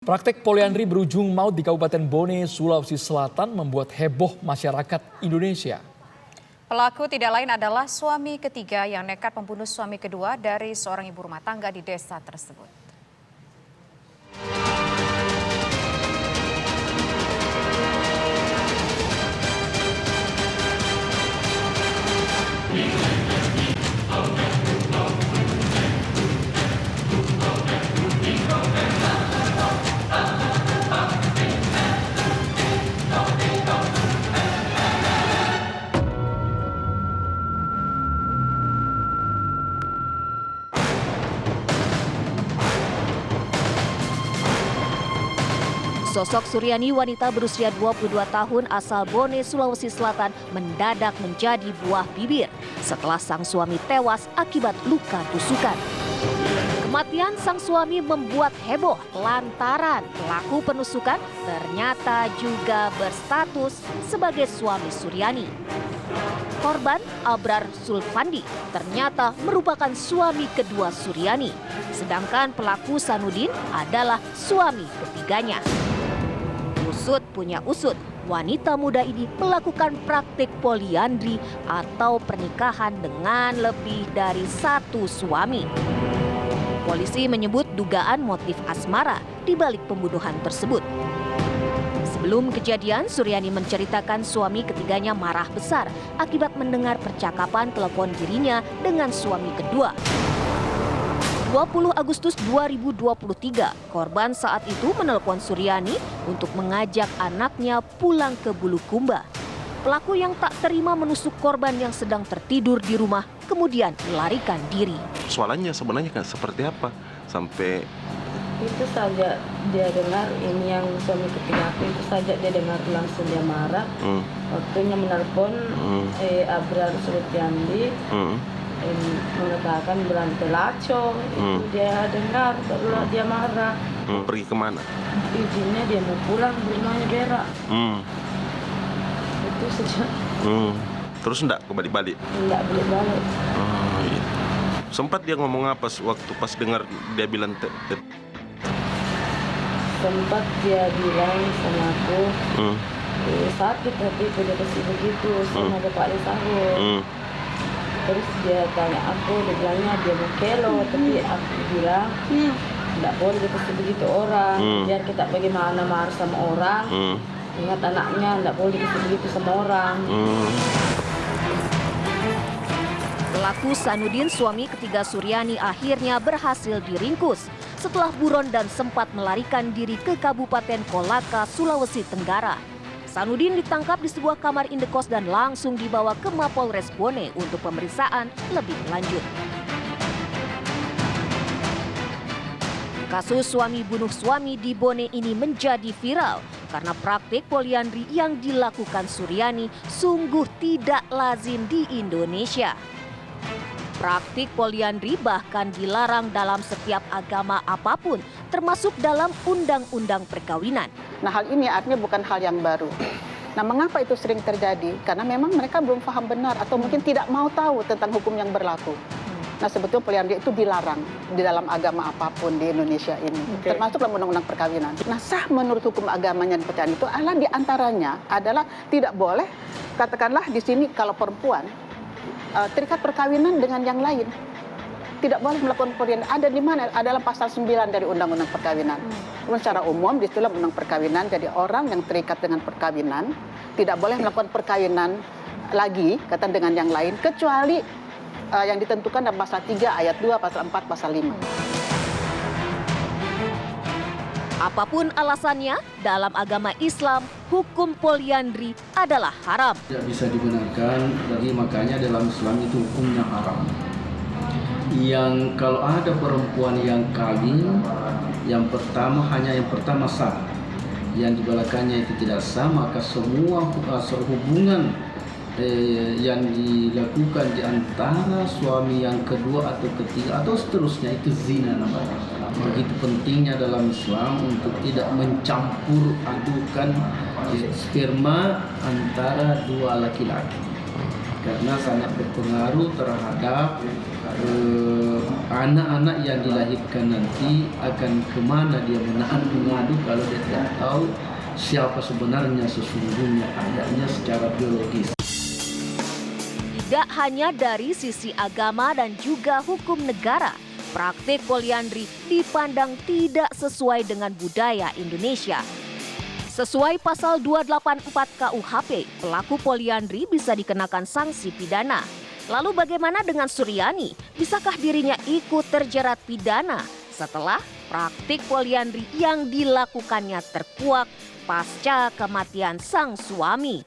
Praktek poliandri berujung maut di Kabupaten Bone, Sulawesi Selatan membuat heboh masyarakat Indonesia. Pelaku tidak lain adalah suami ketiga yang nekat membunuh suami kedua dari seorang ibu rumah tangga di desa tersebut. Sosok Suryani, wanita berusia 22 tahun asal Bone, Sulawesi Selatan, mendadak menjadi buah bibir setelah sang suami tewas akibat luka tusukan. Kematian sang suami membuat heboh lantaran pelaku penusukan ternyata juga berstatus sebagai suami Suryani. Korban Abrar Sulfandi ternyata merupakan suami kedua Suryani, sedangkan pelaku Sanudin adalah suami ketiganya. Usut punya usut, wanita muda ini melakukan praktik poliandri atau pernikahan dengan lebih dari satu suami. Polisi menyebut dugaan motif asmara di balik pembunuhan tersebut. Sebelum kejadian, Suryani menceritakan suami ketiganya marah besar akibat mendengar percakapan telepon dirinya dengan suami kedua. 20 Agustus 2023, korban saat itu menelpon Suryani untuk mengajak anaknya pulang ke Bulukumba. Pelaku yang tak terima menusuk korban yang sedang tertidur di rumah, kemudian melarikan diri. Soalannya sebenarnya kan seperti apa? Sampai itu saja dia dengar, ini yang suami ketiga aku itu saja dia dengar langsung dia marah. Waktunya menelpon Abrar Sulfandi. Mengatakan bilang pelaco, itu dia dengar, baru dia marah. Pergi kemana? Izinnya dia mau pulang, rumahnya berak. Itu saja. Terus enggak balik-balik? Enggak balik-balik. Iya. Sempat dia ngomong apa waktu pas dengar dia bilang sempat dia bilang sama aku, sakit hati itu dia kasih begitu, sama bapaknya sahur. Terus dia tanya aku, dia bilangnya dia mau kelo, tapi aku bilang tidak boleh dia kasih begitu orang, biar kita bagaimana marah sama orang, ingat anaknya tidak boleh dikasih begitu sama orang. Pelaku Sanudin, suami ketiga Suryani, akhirnya berhasil diringkus setelah buron dan sempat melarikan diri ke Kabupaten Kolaka, Sulawesi Tenggara. Sanudin ditangkap di sebuah kamar indekos dan langsung dibawa ke Mapolres Bone untuk pemeriksaan lebih lanjut. Kasus suami bunuh suami di Bone ini menjadi viral karena praktik poliandri yang dilakukan Suryani sungguh tidak lazim di Indonesia. Praktik poliandri bahkan dilarang dalam setiap agama apapun, termasuk dalam undang-undang perkawinan. Nah, hal ini artinya bukan hal yang baru. Nah, mengapa itu sering terjadi? Karena memang mereka belum paham benar atau mungkin tidak mau tahu tentang hukum yang berlaku. Nah, sebetulnya poliandri itu dilarang di dalam agama apapun di Indonesia ini, termasuk dalam undang-undang perkawinan. Nah, sah menurut hukum agamanya seperti itu adalah diantaranya adalah tidak boleh, katakanlah di sini kalau perempuan terikat perkawinan dengan yang lain. Tidak boleh melakukan poliandri. Ada di mana? Adalah pasal 9 dari Undang-Undang Perkawinan. Secara umum di dalam Undang Perkawinan, jadi orang yang terikat dengan perkawinan tidak boleh melakukan perkawinan lagi, kata dengan yang lain, kecuali yang ditentukan dalam pasal 3 ayat 2, pasal 4, pasal 5. Apapun alasannya, dalam agama Islam, hukum poliandri adalah haram. Tidak bisa dibenarkan, jadi makanya dalam Islam itu hukumnya haram. Yang kalau ada perempuan yang kawin, yang pertama sah, yang di belakangnya itu tidak sah, maka semua hubungan yang dilakukan di antara suami yang kedua atau ketiga atau seterusnya itu zina namanya. Begitu pentingnya dalam Islam untuk tidak mencampur adukan sperma antara dua laki-laki, karena sangat berpengaruh terhadap anak-anak yang dilahirkan nanti akan kemana dia mengadu kalau dia tidak tahu siapa sebenarnya sesungguhnya ayahnya secara biologis. Tidak hanya dari sisi agama dan juga hukum negara, praktik poliandri dipandang tidak sesuai dengan budaya Indonesia. Sesuai pasal 284 KUHP, pelaku poliandri bisa dikenakan sanksi pidana. Lalu bagaimana dengan Suryani? Bisakah dirinya ikut terjerat pidana setelah praktik poliandri yang dilakukannya terkuak pasca kematian sang suami?